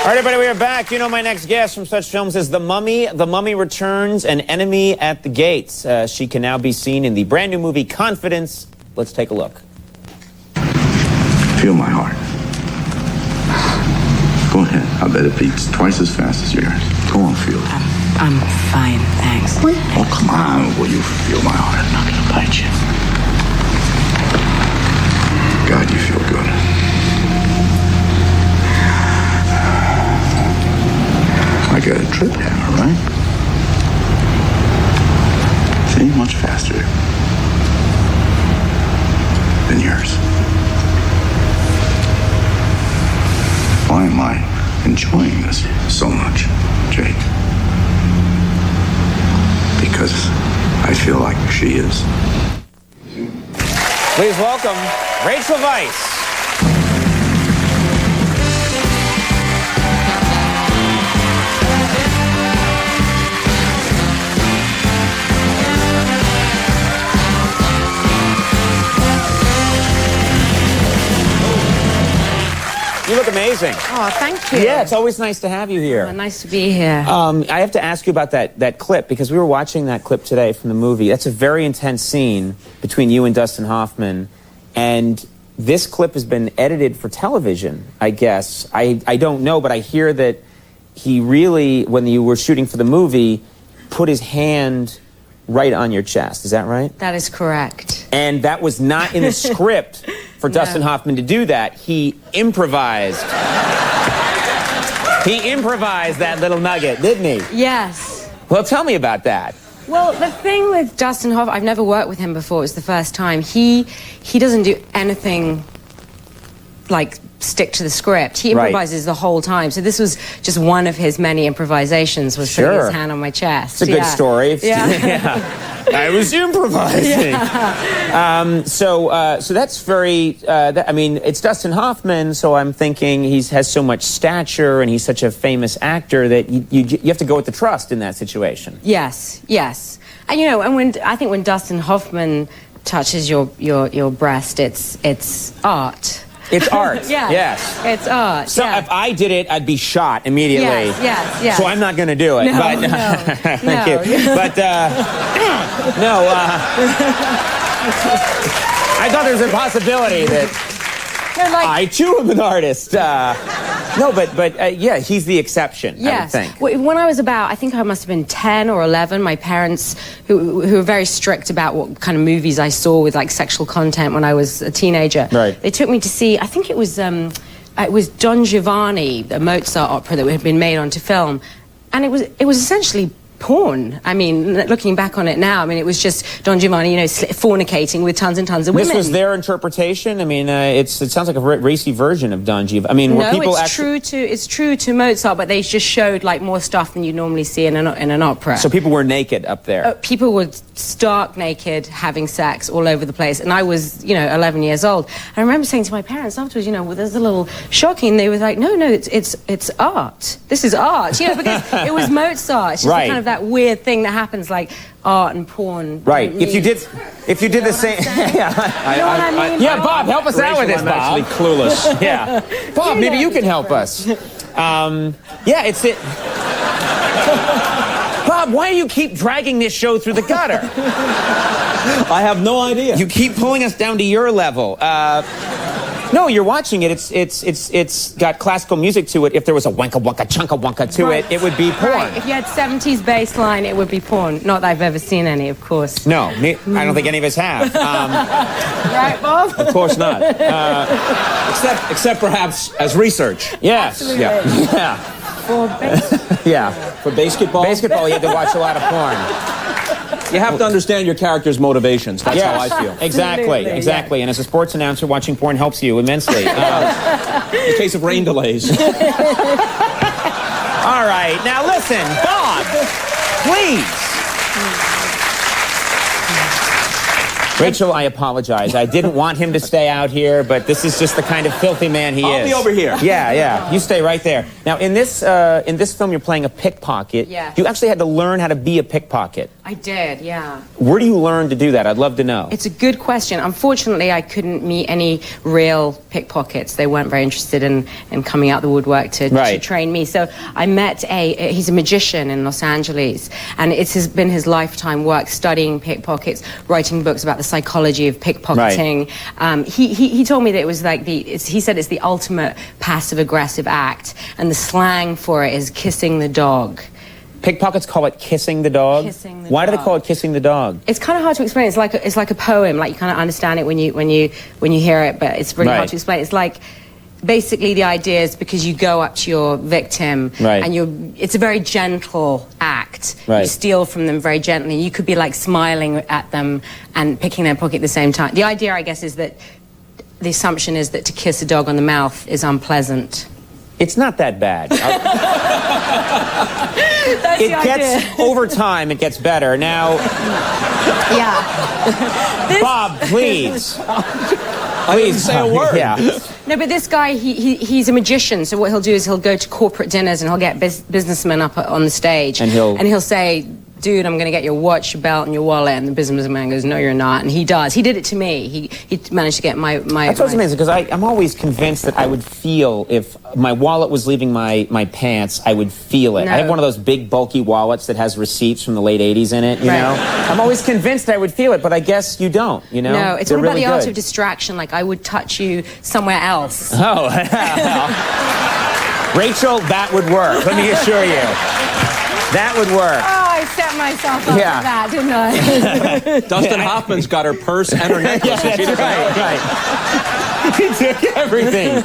All right, everybody, we are back. You know my next guest from such films as The Mummy, The Mummy Returns, and Enemy at the Gates. She can now be seen in the brand new movie Confidence. Let's take a look. Feel my heart. Go ahead. I bet it beats twice as fast as yours. Go on, feel it. I'm fine, thanks. Oh, come on. Will you feel my heart? I'm not going to bite you. God, you feel good. Like a trip hammer, right? See, much faster than yours. Why am I enjoying this so much, Jake? Because I feel like she is. Please welcome Rachel Weisz. You look amazing. Oh, thank you. Yeah, it's always nice to have you here. Oh, nice to be here. I have to ask you about that clip, because we were watching that clip today from the movie. That's a very intense scene between you and Dustin Hoffman, and this clip has been edited for television, I guess. I don't know, but I hear that he really, when you were shooting for the movie, put his hand right on your chest. Is that right? That is correct. And that was not in the script for Dustin Hoffman to do that. He improvised. He improvised that little nugget, didn't he? Yes. Well, tell me about that. Well, the thing with Dustin Hoffman, I've never worked with him before. It was the first time. He doesn't do anything like stick to the script. He improvises the whole time. So this was just one of his many improvisations, was putting his hand on my chest. It's a good story. Yeah. I was improvising. Yeah. So that's very, I mean, it's Dustin Hoffman, so I'm thinking he has so much stature and he's such a famous actor that you have to go with the trust in that situation. Yes, yes. And you know, and I think when Dustin Hoffman touches your breast, it's art. It's art. Yes. It's art. So if I did it, I'd be shot immediately. Yes. So I'm not going to do it. No, but, no. Thank you. But, no, I thought there was a possibility that I, too, am an artist. No, but yeah, he's the exception, I would think. When I was about, I think I must have been 10 or 11, my parents, who were very strict about what kind of movies I saw with, like, sexual content when I was a teenager, they took me to see, I think it was Don Giovanni, the Mozart opera that had been made onto film, and it was essentially porn. I mean, looking back on it now, I mean, it was just Don Giovanni, you know, fornicating with tons and tons of women. This was their interpretation? I mean, it sounds like a racy version of Don Giovanni. I mean, were people it's true to Mozart, but they just showed, like, more stuff than you'd normally see in an opera. So people were naked up there? People were stark naked, having sex all over the place, and I was, you know, 11 years old. I remember saying to my parents afterwards, you know, well, there's a little shocking. They were like, no, it's art. This is art, you know, because it was Mozart. It's just kind of that weird thing that happens, like art and porn. Right. If you did the same. Yeah, Bob, help us out with this, Bob. I'm actually clueless. Yeah, Bob, maybe you can help us. Yeah, it's it. Bob, why do you keep dragging this show through the gutter? I have no idea. You keep pulling us down to your level. No, you're watching it. It's got classical music to it. If there was a wanka wanka chunka wanka to it, it would be porn. Right. If you had 70s bass line, it would be porn. Not that I've ever seen any, of course. No, I don't think any of us have. Right, Bob? Of course not. Except perhaps as research. Yes. Absolutely. Yeah. For bass. Yeah. For basketball? Basketball, you had to watch a lot of porn. You have to understand your character's motivations. That's how I feel. Exactly. And as a sports announcer, watching porn helps you immensely. In case of rain delays. All right. Now listen, Bob, please. Rachel, I apologize. I didn't want him to stay out here, but this is just the kind of filthy man he is. I'll be over here. Yeah. You stay right there. Now, in this film, you're playing a pickpocket. Yeah. You actually had to learn how to be a pickpocket. I did, yeah. Where do you learn to do that? I'd love to know. It's a good question. Unfortunately, I couldn't meet any real pickpockets. They weren't very interested in coming out the woodwork to train me. So I met he's a magician in Los Angeles, and it's been his lifetime work studying pickpockets, writing books about the psychology of pickpocketing. Right. He told me that it was like he said it's the ultimate passive-aggressive act, and the slang for it is kissing the dog. Pickpockets call it kissing the dog? Kissing the Why dog. do they call it kissing the dog? It's kind of hard to explain. It's like a poem. Like you kind of understand it when you hear it, but it's really hard to explain. It's like basically the idea is because you go up to your victim and it's a very gentle act. You steal from them very gently. You could be like smiling at them and picking their pocket at the same time. The idea, I guess, is that the assumption is that to kiss a dog on the mouth is unpleasant. It's not that bad. It gets, over time, it gets better. Now... Yeah. Bob, please. Please say a word. Yeah. No, but this guy, he's a magician, so what he'll do is he'll go to corporate dinners and he'll get businessmen up on the stage. And he'll say, dude, I'm going to get your watch, your belt, and your wallet. And the businessman goes, no, you're not. And he does. He did it to me. He managed to get my That's what's amazing, because I'm always convinced that I would feel if my wallet was leaving my pants, I would feel it. No. I have one of those big, bulky wallets that has receipts from the late 80s in it, you know? I'm always convinced I would feel it, but I guess you don't, you know? No, it's all about the art of distraction. Like, I would touch you somewhere else. Oh, Rachel, that would work, let me assure you. That would work. Oh, I set myself up for that, didn't I? Dustin Hoffman's got her purse and her necklace. He took everything.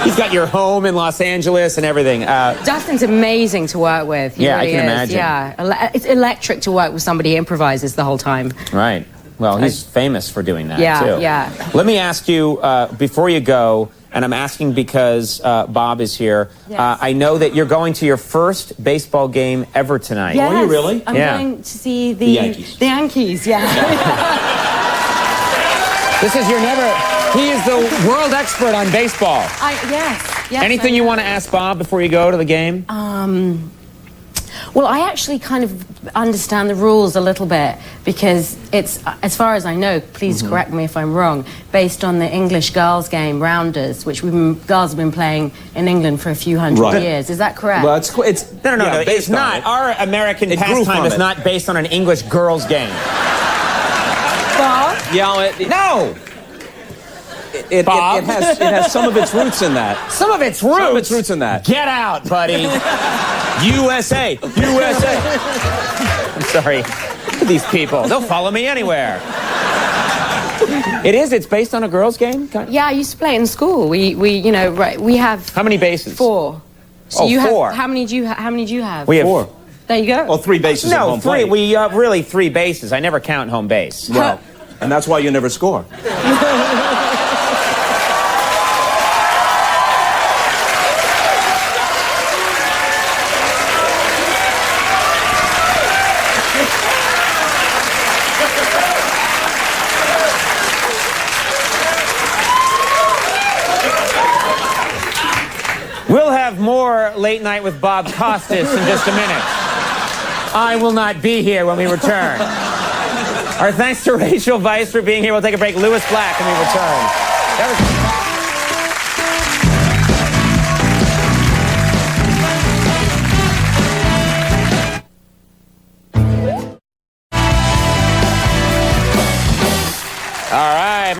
He's got your home in Los Angeles and everything. Dustin's amazing to work with. He really I can is. imagine. Yeah, it's electric to work with somebody who improvises the whole time. Right. Well, he's famous for doing that, too. Yeah. Let me ask you, before you go, and I'm asking because Bob is here, I know that you're going to your first baseball game ever tonight. Yes, are you really? I'm going to see the Yankees. The Yankees, yeah. This is he is the world expert on baseball. Yes. Anything you want to ask Bob before you go to the game? Well, I actually kind of understand the rules a little bit because it's, as far as I know, please correct me if I'm wrong, based on the English girls' game, Rounders, which girls have been playing in England for a few hundred years. Is that correct? Well, it's no, it's not. Our American pastime is not based on an English girls' game. Bob? Yeah, No! It has some of its roots in that. Some of its roots? Some of its roots in that. Get out, buddy. USA. I'm sorry. Look at these people. They'll follow me anywhere. It's based on a girls' game? Yeah, I used to play it in school. We have... How many bases? 4. So you 4. How many do you have? We have 4. There you go. Well, 3 bases at home 3. plate. We really 3 bases. I never count home base. Well, and that's why you never score. We'll have more Late Night with Bob Costas in just a minute. I will not be here when we return. Our thanks to Rachel Weisz for being here. We'll take a break. Lewis Black when we return. That was